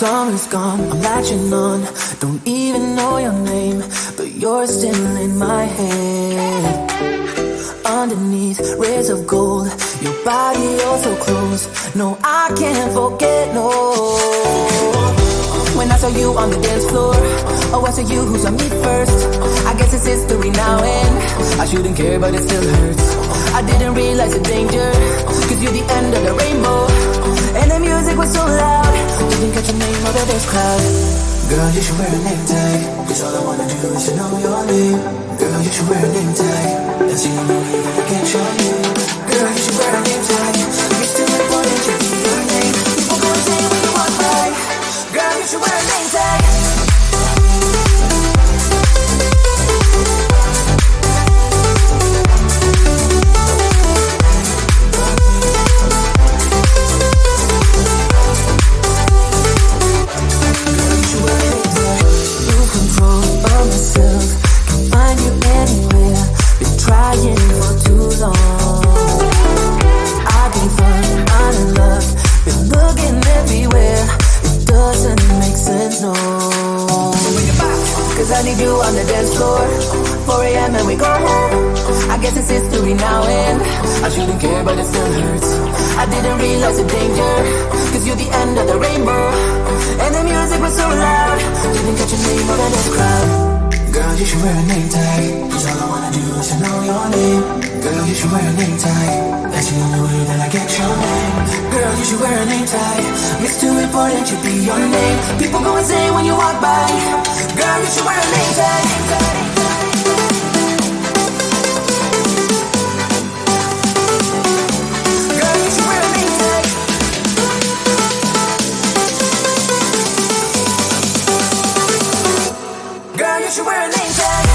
Summer's gone, I'm latching on. Don't even know your name, but you're still in my head. Underneath rays of gold, your body oh so close. No, I can't forget, no. When I saw you on the dance floor, oh I saw you who saw me first. I guess it's history now and I shouldn't care but it still hurts. I didn't realize the danger, cause you're the end of the rainbow. And the music was so loud, didn't catch your name out of this crowd. Girl, you should wear a name tag, cause all I wanna do is to know your name. Girl, you should wear a name tag, that's the only way that I can show you. Girl, you should wear a name tag, it's too important to be your name. People gonna say when you walk by, girl, you should wear a name tag. I need you on the dance floor, 4 a.m. and we go home. I guess it's history now and I shouldn't care but it still hurts. I didn't realize the danger, cause you're the end of the rainbow. And the music was so loud, didn't catch your name out of this crowd. Girl, you should wear a name tag, cause all I wanna do is to know your name. Girl, you should wear a name tag, that's the only way that I get your name. Girl, you should wear a name tag, it's too important to be your name. People go insane when you walk by, girl, you should wear a name tag. Girl, you should wear a name tag. Girl, you should wear a name tag.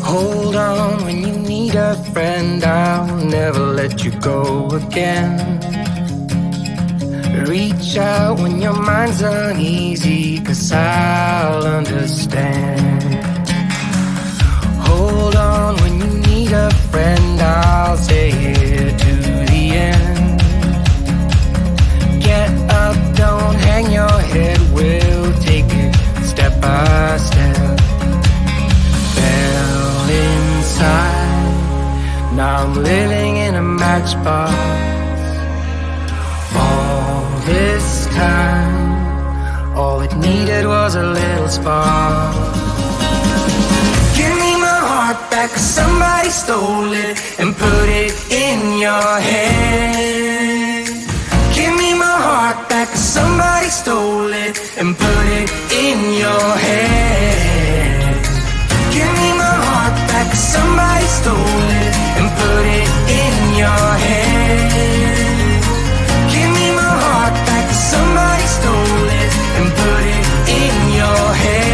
Hold on when you need a friend, I'll never let you go again. Reach out when your mind's uneasy, 'cause I'll understand. Hold on when you need a friend, I'll stay here to the end. Get up, don't hang your head, we'll take it step by step. Fell inside, now I'm living in a matchbox. All this time, all it needed was a little spark. Give me my heart back, 'cause somebody stole it and put it in your head. Give me my heart back, 'cause somebody stole it and put it in your head. Give me my heart back, 'cause somebody stole it and put it in your head. Give me my heart back, 'cause somebody stole it and put it in your head.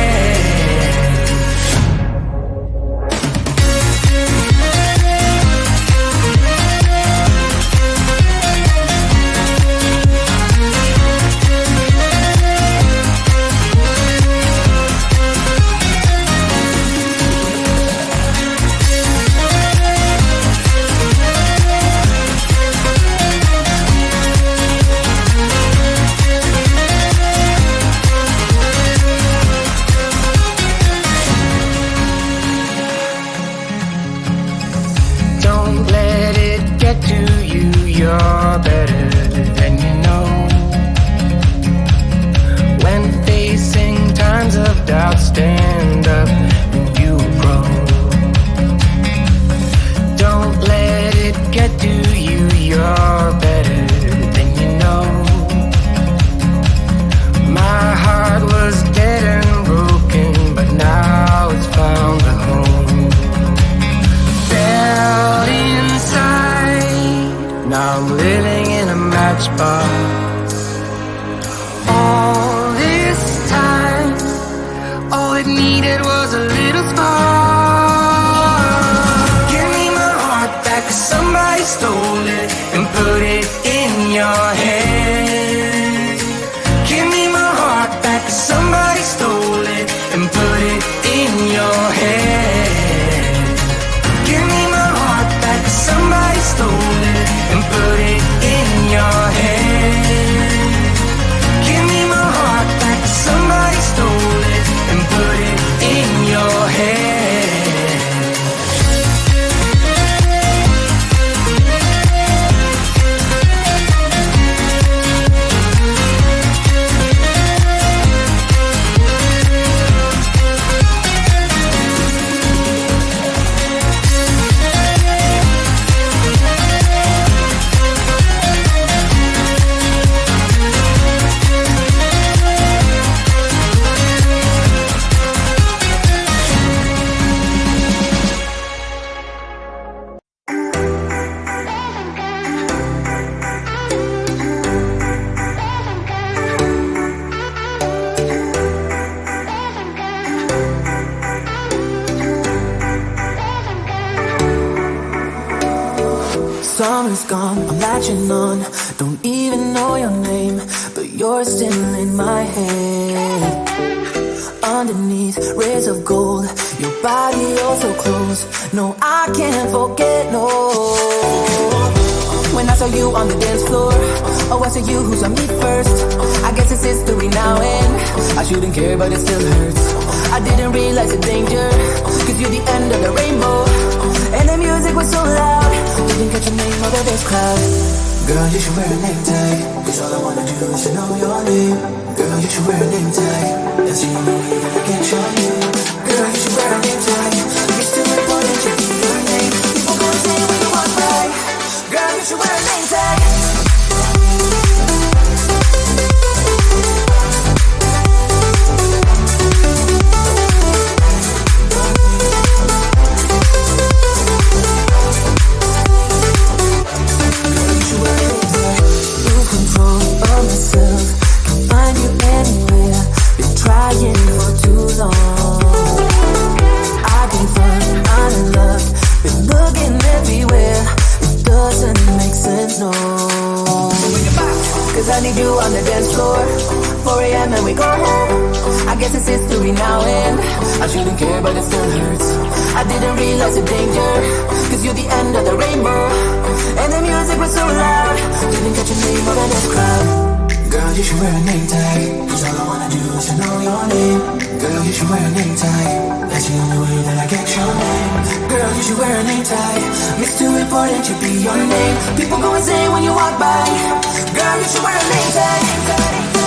You're better than you know. When facing times of doubt, stand up and you grow. Don't let it get to you, you're better than you know. My heart was dead and broken, but now it's found a home. Felt inside, now I'm living in a matchbox. All this time, all it needed was a little spark. Give me my heart back, 'cause somebody stole it and put it in your head. Give me my heart back, 'cause somebody stole it and put it in your head. Give me my heart back, 'cause somebody stole it and put it in your head. Give me my heart back, 'cause somebody stole it and put it in your head. Summer's gone, I'm latching on. Don't even know your name, but you're still in my head. Underneath rays of gold, your body oh so close. No, I can't forget, no. When I saw you on the dance floor, oh, I saw you who saw me first. I guess it's history now and I shouldn't care, but it still hurts. I didn't realize the danger, 'cause you're the end of the rainbow. And the music was so loud, didn't catch your name over this crowd. Girl, you should wear a name tag, 'cause all I wanna do is to know your name. Girl, you should wear a name tag, that's the only way that I get your name. Girl, you should wear a name tag, it's too important to be your name. People gonna say what you want, right? Girl, you should wear a name tag. Trying for too long, I can Cause I need you on the dance floor. 4 a.m. and we go home. I guess it's history now and I shouldn't care but it still hurts. I didn't realize the danger, cause you're the end of the rainbow. And the music was so loud, didn't catch your name over this crowd. Girl, you should wear a name tag, cause all I wanna do is to know your name. Girl, you should wear a name tag, that's the only way that I get your name. Girl, you should wear a name tag, it's too important to be your name. People go insane when you walk by. Girl, you should wear a name tag.